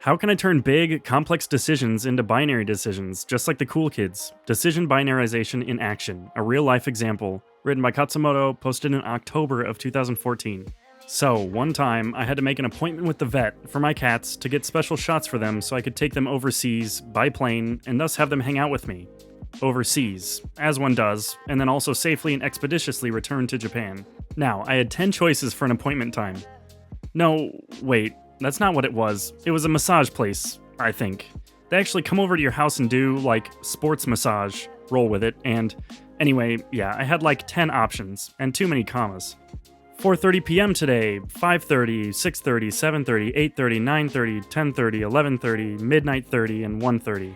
How can I turn big, complex decisions into binary decisions, just like the cool kids? Decision binarization in action, a real-life example, written by Khatzumoto, posted in October of 2014. So, one time, I had to make an appointment with the vet for my cats to get special shots for them so I could take them overseas, by plane, and thus have them hang out with me. Overseas, as one does, and then also safely and expeditiously return to Japan. Now, I had 10 choices for an appointment time. No, wait. That's not what it was. It was a massage place, I think. They actually come over to your house and do, like, sports massage, roll with it, and anyway, yeah, I had like 10 options, and too many commas. 4:30 p.m. today, 5:30, 6:30, 7:30, 8:30, 9:30, 10:30, 11:30, midnight 30, and 1:30.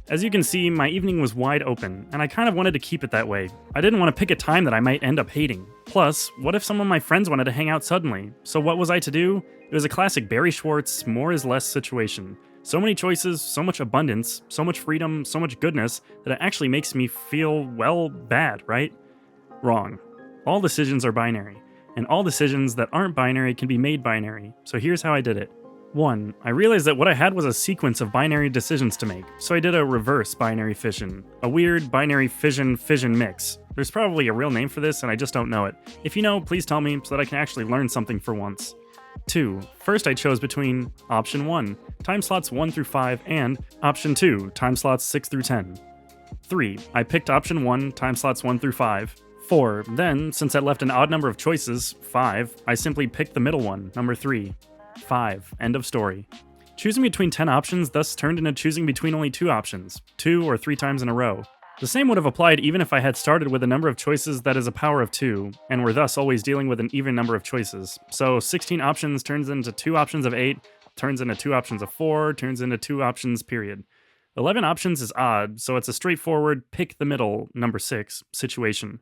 As you can see, my evening was wide open, and I kind of wanted to keep it that way. I didn't want to pick a time that I might end up hating. Plus, what if some of my friends wanted to hang out suddenly? So what was I to do? It was a classic Barry Schwartz, more is less situation. So many choices, so much abundance, so much freedom, so much goodness, that it actually makes me feel, well, bad, right? Wrong. All decisions are binary, and all decisions that aren't binary can be made binary, so here's how I did it. 1. I realized that what I had was a sequence of binary decisions to make, so I did a reverse binary fission. A weird binary fission mix. There's probably a real name for this and I just don't know it. If you know, please tell me so that I can actually learn something for once. 2. First I chose between option 1, time slots 1 through 5, and option 2, time slots 6 through 10. 3. I picked option 1, time slots 1 through 5. 4. Then, since I left an odd number of choices, 5, I simply picked the middle one, number 3. 5. End of story. Choosing between 10 options thus turned into choosing between only 2 options, 2 or 3 times in a row. The same would have applied even if I had started with a number of choices that is a power of 2, and were thus always dealing with an even number of choices. So 16 options turns into 2 options of 8, turns into 2 options of 4, turns into 2 options, period. 11 options is odd, so it's a straightforward pick the middle, number 6, situation.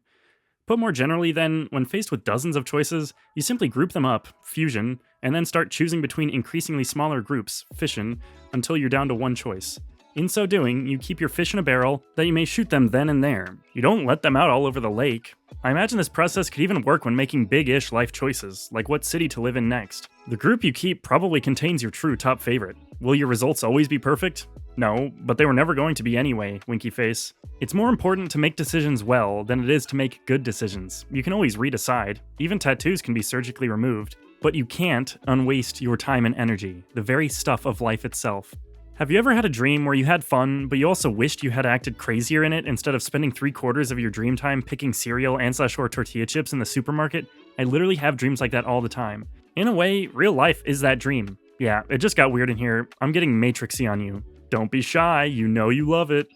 Put more generally then, when faced with dozens of choices, you simply group them up, fusion, and then start choosing between increasingly smaller groups, fission, until you're down to one choice. In so doing, you keep your fish in a barrel that you may shoot them then and there. You don't let them out all over the lake. I imagine this process could even work when making big-ish life choices, like what city to live in next. The group you keep probably contains your true top favorite. Will your results always be perfect? No, but they were never going to be anyway, winky face. It's more important to make decisions well than it is to make good decisions. You can always redecide. Even tattoos can be surgically removed. But you can't unwaste your time and energy, the very stuff of life itself. Have you ever had a dream where you had fun, but you also wished you had acted crazier in it instead of spending 3/4 of your dream time picking cereal and/or tortilla chips in the supermarket? I literally have dreams like that all the time. In a way, real life is that dream. Yeah, it just got weird in here. I'm getting Matrixy on you. Don't be shy, you know you love it.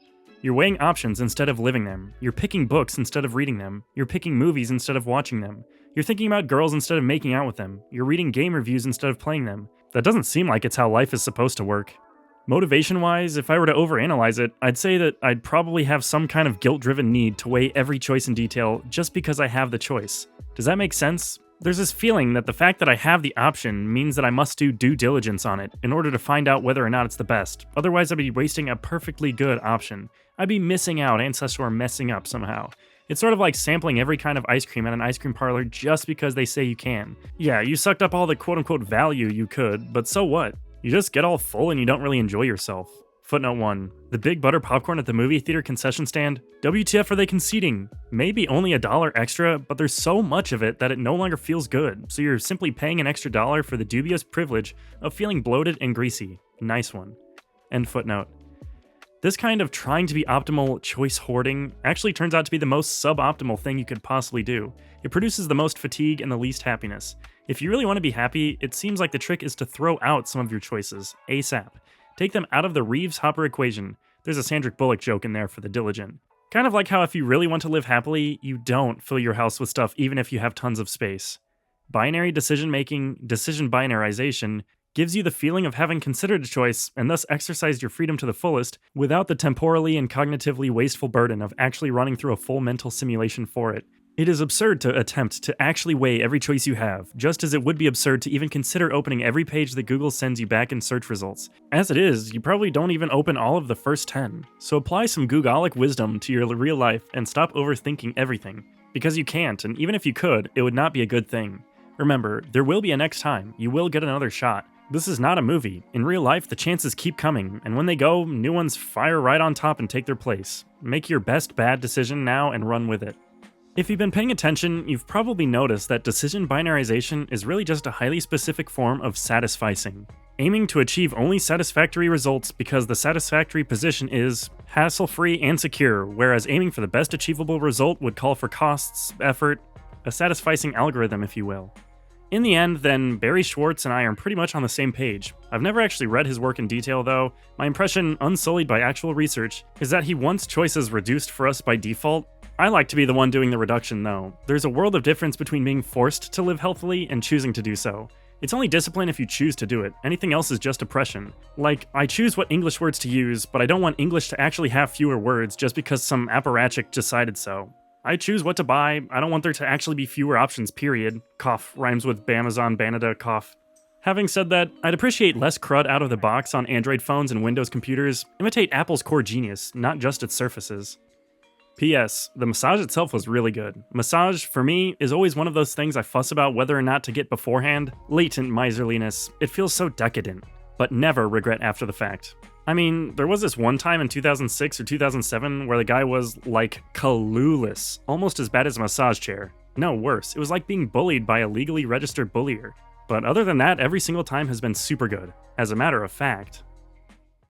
You're weighing options instead of living them. You're picking books instead of reading them. You're picking movies instead of watching them. You're thinking about girls instead of making out with them. You're reading game reviews instead of playing them. That doesn't seem like it's how life is supposed to work. Motivation-wise, if I were to overanalyze it, I'd say that I'd probably have some kind of guilt-driven need to weigh every choice in detail just because I have the choice. Does that make sense? There's this feeling that the fact that I have the option means that I must do due diligence on it in order to find out whether or not it's the best. Otherwise, I'd be wasting a perfectly good option. I'd be missing out and/or messing up somehow. It's sort of like sampling every kind of ice cream at an ice cream parlor just because they say you can. Yeah, you sucked up all the quote-unquote value you could, but so what? You just get all full and you don't really enjoy yourself. Footnote 1. The big butter popcorn at the movie theater concession stand? WTF are they conceding? Maybe only $1 extra, but there's so much of it that it no longer feels good, so you're simply paying an extra $1 for the dubious privilege of feeling bloated and greasy. Nice one. End footnote. This kind of trying to be optimal choice hoarding actually turns out to be the most suboptimal thing you could possibly do. It produces the most fatigue and the least happiness. If you really want to be happy, it seems like the trick is to throw out some of your choices, ASAP. Take them out of the Reeves-Hopper equation. There's a Sandra Bullock joke in there for the diligent. Kind of like how if you really want to live happily, you don't fill your house with stuff even if you have tons of space. Binary decision-making, decision binarization, gives you the feeling of having considered a choice and thus exercised your freedom to the fullest without the temporally and cognitively wasteful burden of actually running through a full mental simulation for it. It is absurd to attempt to actually weigh every choice you have, just as it would be absurd to even consider opening every page that Google sends you back in search results. As it is, you probably don't even open all of the first 10. So apply some Googolic wisdom to your real life and stop overthinking everything. Because you can't, and even if you could, it would not be a good thing. Remember, there will be a next time. You will get another shot. This is not a movie. In real life, the chances keep coming, and when they go, new ones fire right on top and take their place. Make your best bad decision now and run with it. If you've been paying attention, you've probably noticed that decision binarization is really just a highly specific form of satisficing, aiming to achieve only satisfactory results because the satisfactory position is hassle-free and secure, whereas aiming for the best achievable result would call for costs, effort, a satisficing algorithm, if you will. In the end, then, Barry Schwartz and I are pretty much on the same page. I've never actually read his work in detail, though. My impression, unsullied by actual research, is that he wants choices reduced for us by default. I like to be the one doing the reduction, though. There's a world of difference between being forced to live healthily and choosing to do so. It's only discipline if you choose to do it. Anything else is just oppression. Like, I choose what English words to use, but I don't want English to actually have fewer words just because some apparatchik decided so. I choose what to buy. I don't want there to actually be fewer options, period. Cough rhymes with Bamazon, Banada, cough. Having said that, I'd appreciate less crud out of the box on Android phones and Windows computers. Imitate Apple's core genius, not just its surfaces. P.S. The massage itself was really good. Massage, for me, is always one of those things I fuss about whether or not to get beforehand. Latent miserliness. It feels so decadent, but never regret after the fact. I mean, there was this one time in 2006 or 2007 where the guy was, like, clueless. Almost as bad as a massage chair. No, worse. It was like being bullied by a legally registered bullier. But other than that, every single time has been super good. As a matter of fact,